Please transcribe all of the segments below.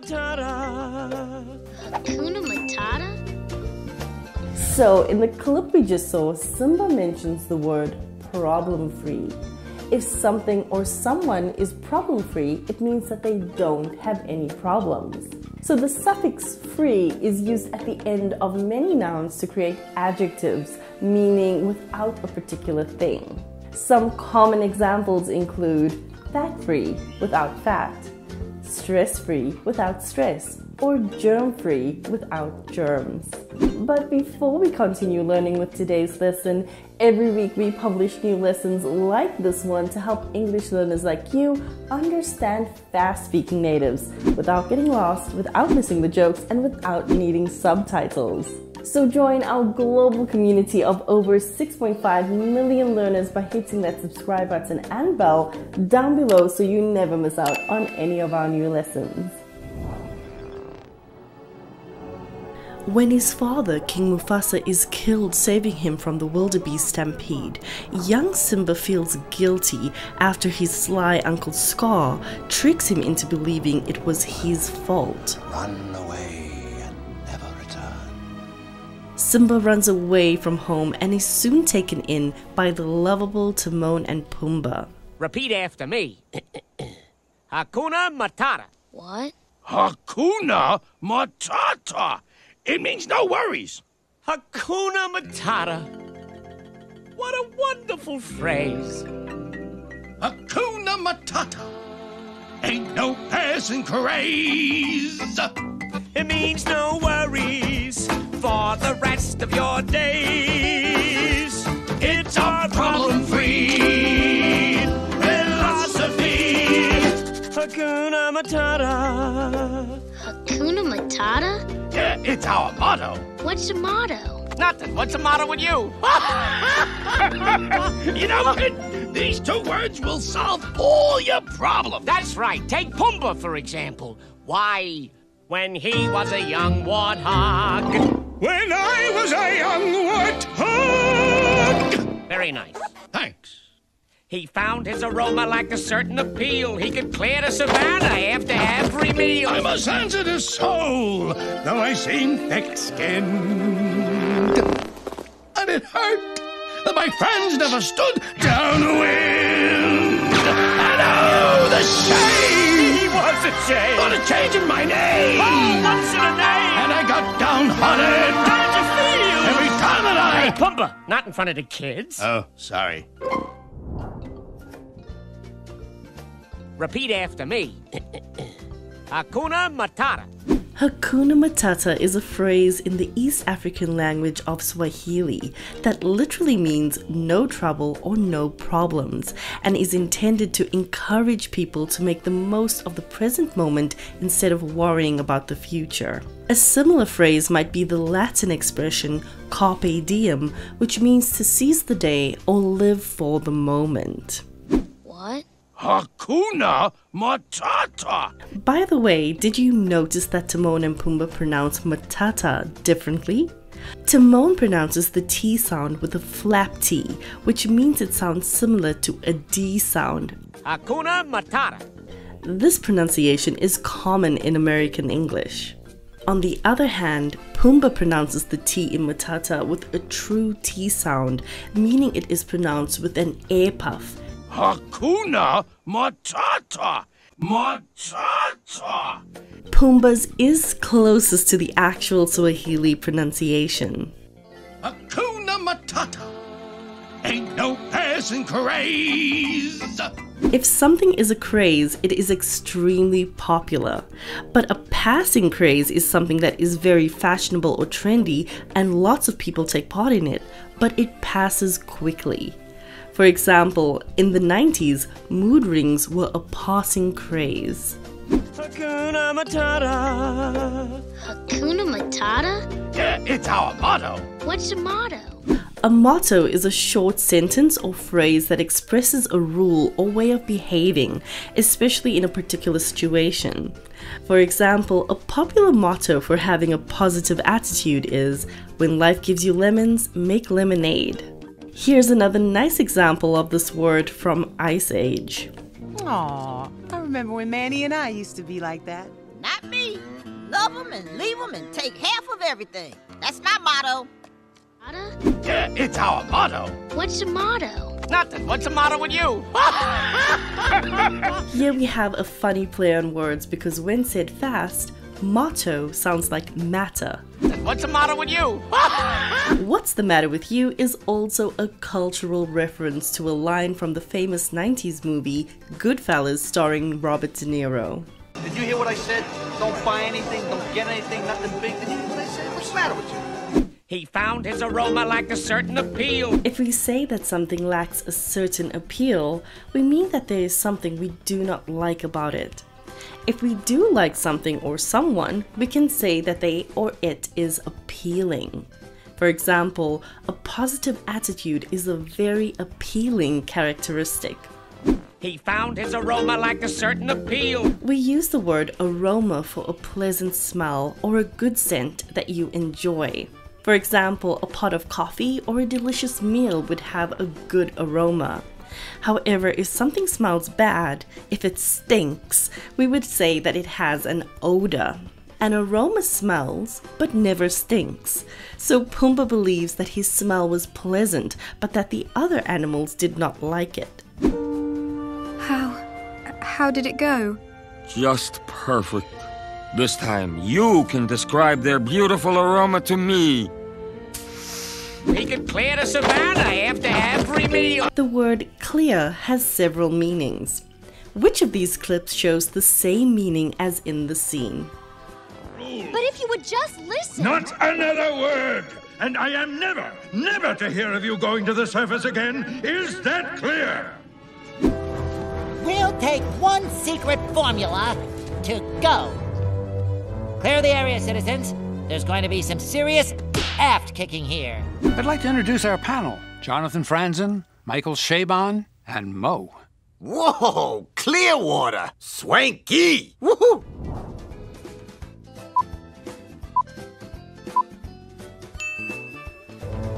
Matata. Hakuna Matata? So, in the clip we just saw, Simba mentions the word problem-free. If something or someone is problem-free, it means that they don't have any problems. So the suffix free is used at the end of many nouns to create adjectives, meaning without a particular thing. Some common examples include fat-free without fat, stress-free without stress, or germ-free without germs. But before we continue learning with today's lesson, every week we publish new lessons like this one to help English learners like you understand fast-speaking natives without getting lost, without missing the jokes, and without needing subtitles. So join our global community of over 6.5 million learners by hitting that subscribe button and bell down below so you never miss out on any of our new lessons. When his father, King Mufasa, is killed saving him from the wildebeest stampede, young Simba feels guilty after his sly Uncle Scar tricks him into believing it was his fault. Run away and never return. Simba runs away from home and is soon taken in by the lovable Timon and Pumbaa. Repeat after me. Hakuna Matata. What? Hakuna Matata. It means no worries. Hakuna Matata. What a wonderful phrase. Hakuna Matata. Ain't no passing craze. It means no worries for the rest of your days. It's our problem-free philosophy. Hakuna Matata. Hakuna Matata? Yeah, it's our motto. What's the motto? Nothing. What's the matter with you? You know, kid, these two words will solve all your problems. That's right. Take Pumbaa, for example. Why, when he was a young warthog. When I was a young warthog. Very nice. Thanks. He found his aroma like a certain appeal. He could clear the savannah after every meal. I'm a sensitive soul, though I seem thick-skinned. And it hurt that my friends never stood downwind. And oh, the shame! He was ashamed. For the change in my name. Oh, what's in a name? And I got downhearted. How'd you feel? Every time that Hey, Pumbaa, not in front of the kids. Oh, sorry. Repeat after me. Hakuna Matata. Hakuna Matata is a phrase in the East African language of Swahili that literally means no trouble or no problems and is intended to encourage people to make the most of the present moment instead of worrying about the future. A similar phrase might be the Latin expression carpe diem, which means to seize the day or live for the moment. What? Hakuna Matata. By the way, did you notice that Timon and Pumbaa pronounce matata differently? Timon pronounces the T sound with a flap T, which means it sounds similar to a D sound. Hakuna Matata. This pronunciation is common in American English. On the other hand, Pumbaa pronounces the T in matata with a true T sound, meaning it is pronounced with an air puff. Hakuna Matata. Matata. Pumbaa's is closest to the actual Swahili pronunciation. Hakuna Matata. Ain't no passing craze. If something is a craze, it is extremely popular. But a passing craze is something that is very fashionable or trendy and lots of people take part in it, but it passes quickly. For example, in the 90s, mood rings were a passing craze. Hakuna Matata. Hakuna Matata? Yeah, it's our motto. What's the motto? A motto is a short sentence or phrase that expresses a rule or way of behaving, especially in a particular situation. For example, a popular motto for having a positive attitude is, "When life gives you lemons, make lemonade." Here's another nice example of this word from Ice Age. Aw, I remember when Manny and I used to be like that. Not me. Love them and leave them and take half of everything. That's my motto. Motto? Yeah, it's our motto. What's a motto? Nothing. What's the matter with you? Here we have a funny play on words because when said fast, motto sounds like matter. What's the matter with you? What's the matter with you is also a cultural reference to a line from the famous 90s movie Goodfellas starring Robert De Niro. Did you hear what I said? Don't buy anything, don't get anything, nothing big. Did you hear what I said? What's the matter with you? He found his aroma like a certain appeal. If we say that something lacks a certain appeal, we mean that there is something we do not like about it. If we do like something or someone, we can say that they or it is appealing. For example, a positive attitude is a very appealing characteristic. He found his aroma like a certain appeal. We use the word aroma for a pleasant smell or a good scent that you enjoy. For example, a pot of coffee or a delicious meal would have a good aroma. However, if something smells bad, if it stinks, we would say that it has an odor. An aroma smells, but never stinks. So Pumbaa believes that his smell was pleasant, but that the other animals did not like it. How did it go? Just perfect. This time you can describe their beautiful aroma to me. He could clear the savannah after every meal. The word clear has several meanings. Which of these clips shows the same meaning as in the scene? But if you would just listen. Not another word! And I am never to hear of you going to the surface again. Is that clear? We'll take one secret formula to go. Clear the area, citizens. There's going to be some serious aft kicking here. I'd like to introduce our panel. Jonathan Franzen, Michael Chabon, and Mo. Whoa! Clearwater! Swanky! Woohoo!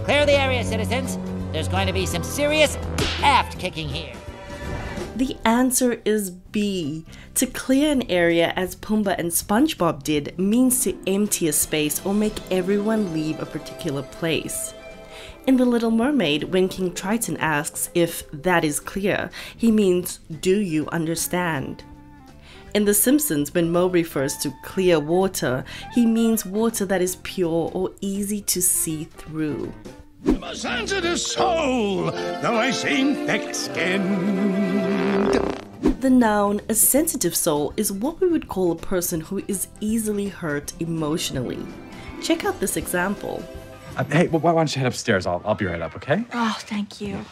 Clear the area, citizens. There's going to be some serious aft kicking here. The answer is B. To clear an area as Pumbaa and SpongeBob did means to empty a space or make everyone leave a particular place. In The Little Mermaid, when King Triton asks if that is clear, he means, do you understand? In The Simpsons, when Mo refers to clear water, he means water that is pure or easy to see through. A sensitive soul, though I seem thick-skinned. The noun a sensitive soul is what we would call a person who is easily hurt emotionally. Check out this example. Hey, why don't you head upstairs? I'll be right up, okay? Oh, thank you.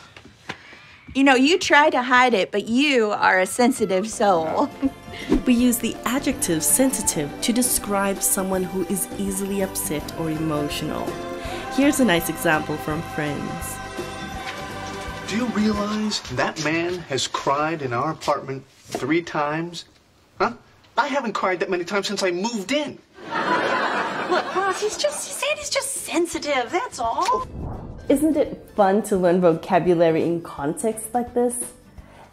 You know, you try to hide it, but you are a sensitive soul. We use the adjective sensitive to describe someone who is easily upset or emotional. Here's a nice example from Friends. Do you realize that man has cried in our apartment 3 times? Huh? I haven't cried that many times since I moved in. Look, boss, he said he's just sensitive, that's all. Isn't it fun to learn vocabulary in context like this?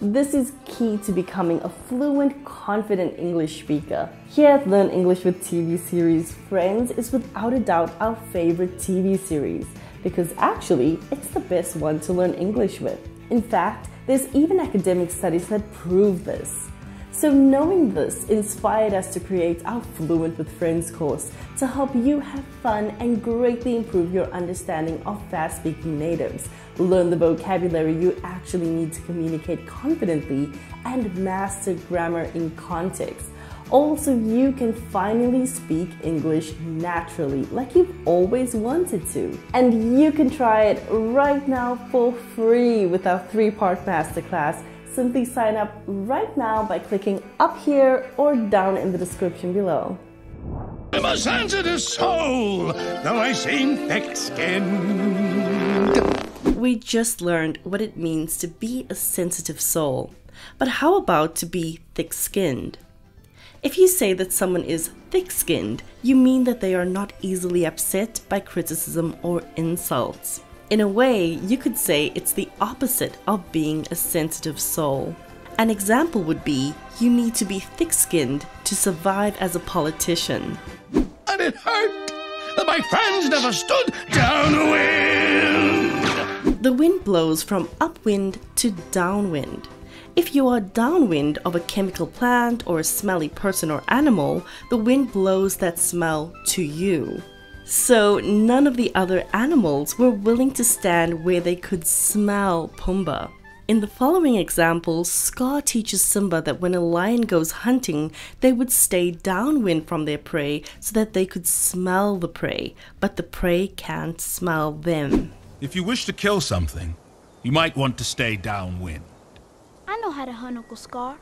This is key to becoming a fluent, confident English speaker. Here at Learn English with TV series, Friends is without a doubt our favorite TV series because actually it's the best one to learn English with. In fact, there's even academic studies that prove this. So knowing this inspired us to create our Fluent with Friends course to help you have fun and greatly improve your understanding of fast-speaking natives, learn the vocabulary you actually need to communicate confidently, and master grammar in context. Also, you can finally speak English naturally, like you've always wanted to. And you can try it right now for free with our 3-part masterclass. Simply sign up right now by clicking up here or down in the description below. I'm a sensitive soul, though I seem thick-skinned. We just learned what it means to be a sensitive soul. But how about to be thick-skinned? If you say that someone is thick-skinned, you mean that they are not easily upset by criticism or insults. In a way, you could say it's the opposite of being a sensitive soul. An example would be, you need to be thick-skinned to survive as a politician. And it hurt that my friends never stood downwind. The wind blows from upwind to downwind. If you are downwind of a chemical plant or a smelly person or animal, the wind blows that smell to you. So none of the other animals were willing to stand where they could smell Pumbaa. In the following example, Scar teaches Simba that when a lion goes hunting, they would stay downwind from their prey so that they could smell the prey, but the prey can't smell them. If you wish to kill something, you might want to stay downwind. I know how to hunt, Uncle Scar.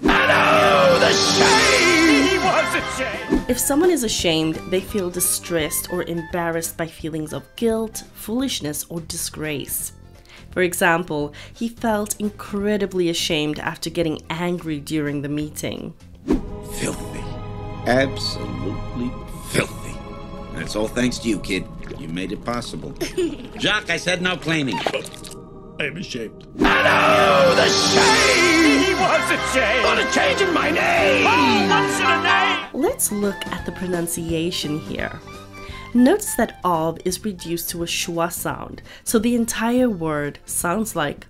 Oh, the shame! He was ashamed! If someone is ashamed, they feel distressed or embarrassed by feelings of guilt, foolishness, or disgrace. For example, he felt incredibly ashamed after getting angry during the meeting. Filthy. Absolutely filthy. And it's all thanks to you, kid. You made it possible. Jacques, I said no claiming. I'm ashamed. Oh, the shame! He was ashamed! On a change in my name! Oh, once in a name! Let's look at the pronunciation here. Notice that of is reduced to a schwa sound, so the entire word sounds like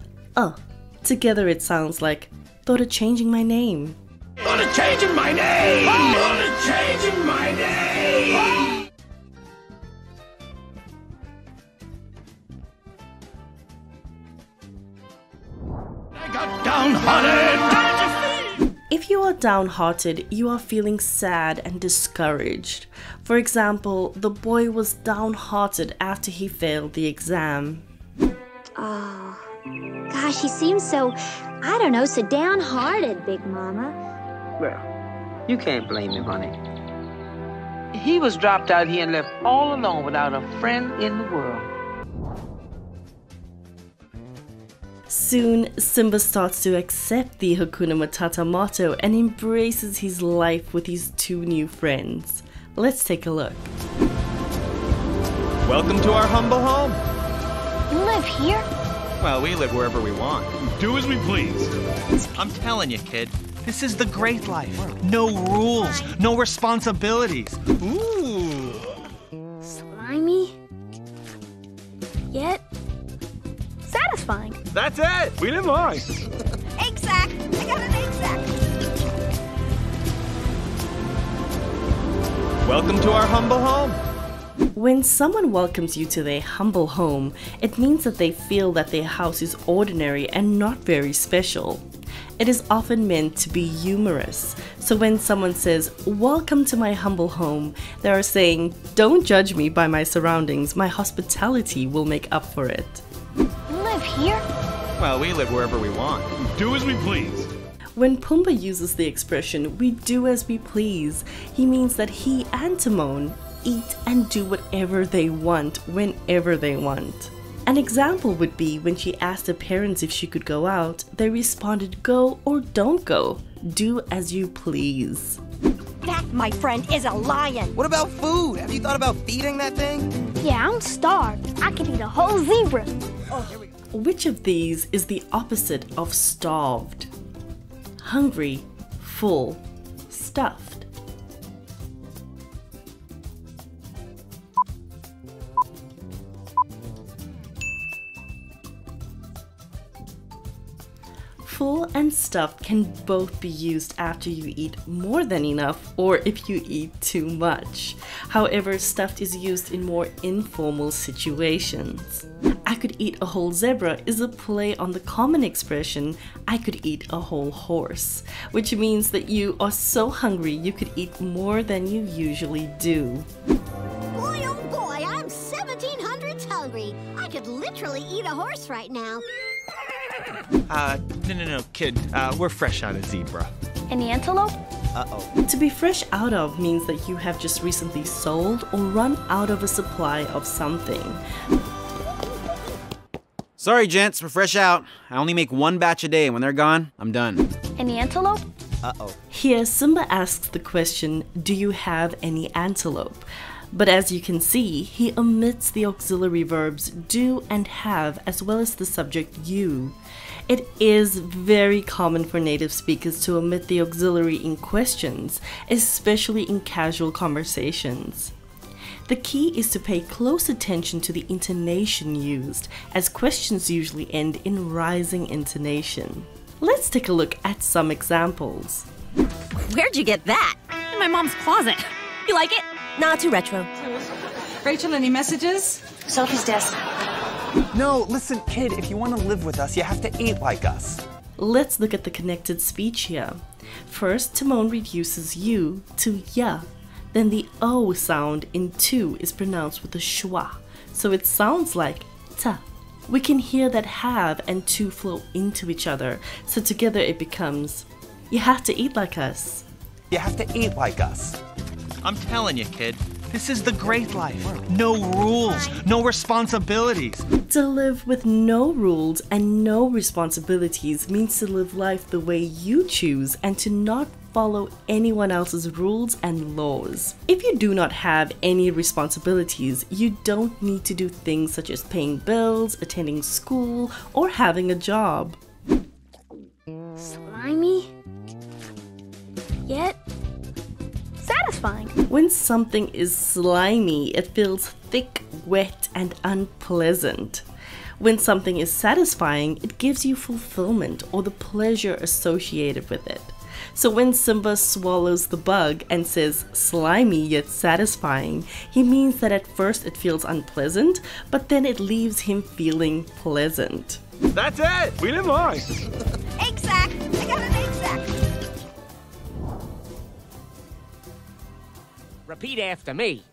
Together it sounds like thought of changing my name. On a change in my name! On a change in my name! I got downhearted! If you are downhearted, you are feeling sad and discouraged. For example, the boy was downhearted after he failed the exam. Oh, gosh, he seems so, I don't know, so downhearted, Big Mama. Well, you can't blame him, honey. He was dropped out here and left all alone without a friend in the world. Soon, Simba starts to accept the Hakuna Matata motto and embraces his life with his two new friends. Let's take a look. Welcome to our humble home. You live here? Well, we live wherever we want. Do as we please. I'm telling you, kid, this is the great life. No rules, no responsibilities. Ooh. Slimy. Yet satisfying. That's it. We didn't lie. Egg sack. I got an egg sack. Welcome to our humble home. When someone welcomes you to their humble home, it means that they feel that their house is ordinary and not very special. It is often meant to be humorous. So when someone says, "Welcome to my humble home," they are saying, "Don't judge me by my surroundings, my hospitality will make up for it." You live here? Well, we live wherever we want. Do as we please. When Pumbaa uses the expression, "we do as we please," he means that he and Timon eat and do whatever they want, whenever they want. An example would be when she asked her parents if she could go out, they responded, "Go or don't go. Do as you please." That, my friend, is a lion. What about food? Have you thought about feeding that thing? Yeah, I'm starved. I could eat a whole zebra. Oh, here we go. Which of these is the opposite of starved? Hungry, full, stuffed. Full and stuffed can both be used after you eat more than enough or if you eat too much. However, stuffed is used in more informal situations. "I could eat a whole zebra" is a play on the common expression, "I could eat a whole horse," which means that you are so hungry you could eat more than you usually do. Boy, oh boy, I'm 1,700 hungry. I could literally eat a horse right now. No, kid. We're fresh out of zebra. Any antelope? Uh-oh. To be fresh out of means that you have just recently sold or run out of a supply of something. Sorry, gents, we're fresh out. I only make one batch a day. When they're gone, I'm done. Any antelope? Uh-oh. Here, Simba asks the question, "Do you have any antelope?" But as you can see, he omits the auxiliary verbs do and have, as well as the subject you. It is very common for native speakers to omit the auxiliary in questions, especially in casual conversations. The key is to pay close attention to the intonation used, as questions usually end in rising intonation. Let's take a look at some examples. Where'd you get that? In my mom's closet. You like it? Not too retro. Rachel, any messages? Sophie's desk. No, listen, kid, if you want to live with us, you have to eat like us. Let's look at the connected speech here. First, Timon reduces you to ya. Then the O sound in to is pronounced with a schwa, so it sounds like ta. We can hear that have and to flow into each other, so together it becomes, you have to eat like us. You have to eat like us. I'm telling you, kid, this is the great life. No rules, no responsibilities. To live with no rules and no responsibilities means to live life the way you choose and to not follow anyone else's rules and laws. If you do not have any responsibilities, you don't need to do things such as paying bills, attending school, or having a job. Slimy, yet satisfying. When something is slimy, it feels thick, wet, and unpleasant. When something is satisfying, it gives you fulfillment or the pleasure associated with it. So when Simba swallows the bug and says slimy yet satisfying, he means that at first it feels unpleasant, but then it leaves him feeling pleasant. That's it! We live life! Exact! I got an exact! Repeat after me.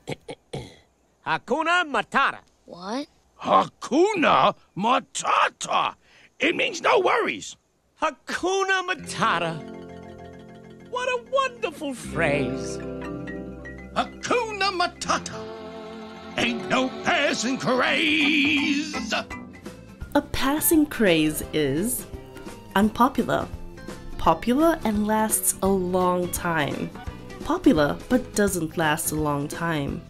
Hakuna Matata. What? Hakuna Matata. It means no worries. Hakuna Matata. What a wonderful phrase. Hakuna Matata. Ain't no passing craze. A passing craze is unpopular, popular and lasts a long time. Popular but doesn't last a long time.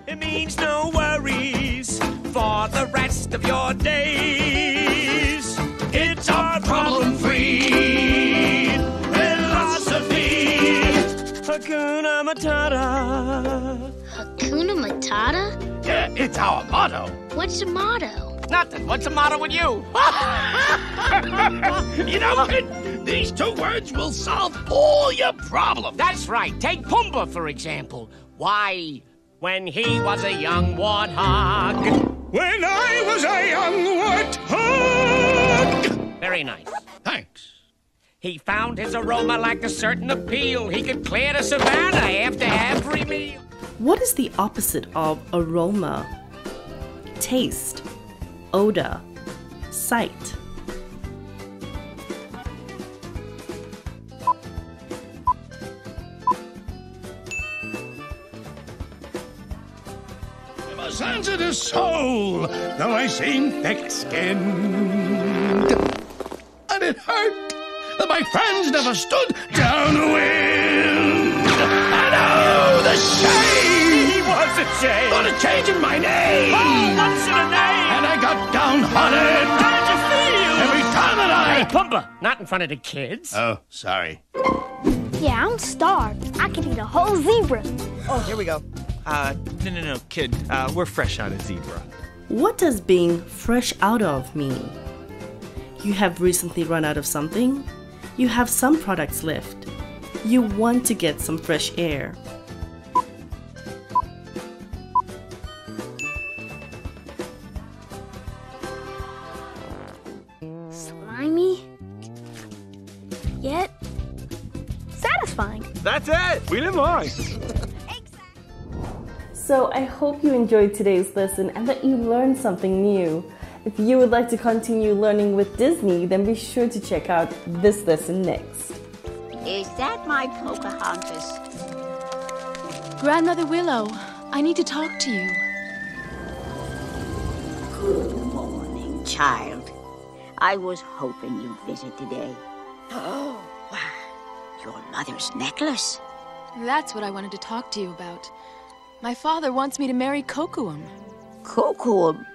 It means no worries for the rest of your days. It's our problem-free philosophy. Hakuna Matata. Hakuna Matata? Yeah, it's our motto. What's the motto? Nothing. What's the matter with you? You know, kid, these two words will solve all your problems. That's right. Take Pumbaa, for example. Why, when he was a young warthog. When I was a young warthog. Very nice. Thanks. He found his aroma lacked a certain appeal. He could clear the savannah after every meal. What is the opposite of aroma? Taste, odor, sight. A sensitive soul, though I seem thick-skinned. And it hurt that my friends never stood downwind. And oh, the shame! He was a shame. For the change in my name. Oh, what's in a name? And I got downhearted. How did you feel? Every time that Hey, Pumbaa, not in front of the kids. Oh, sorry. Yeah, I'm starved. I could eat a whole zebra. Oh, here we go. No, kid. We're fresh out of zebra. What does being fresh out of mean? You have recently run out of something. You have some products left. You want to get some fresh air. Slimy, yet satisfying. That's it! We live life! So I hope you enjoyed today's lesson and that you learned something new. If you would like to continue learning with Disney, then be sure to check out this lesson next. Is that my Pocahontas? Grandmother Willow, I need to talk to you. Good morning, child. I was hoping you'd visit today. Oh, wow. Your mother's necklace. That's what I wanted to talk to you about. My father wants me to marry Kocoum. Kocoum?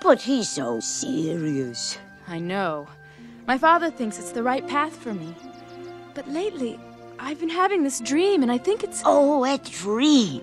But he's so serious. I know. My father thinks it's the right path for me. But lately, I've been having this dream, and I think it's... Oh, a dream.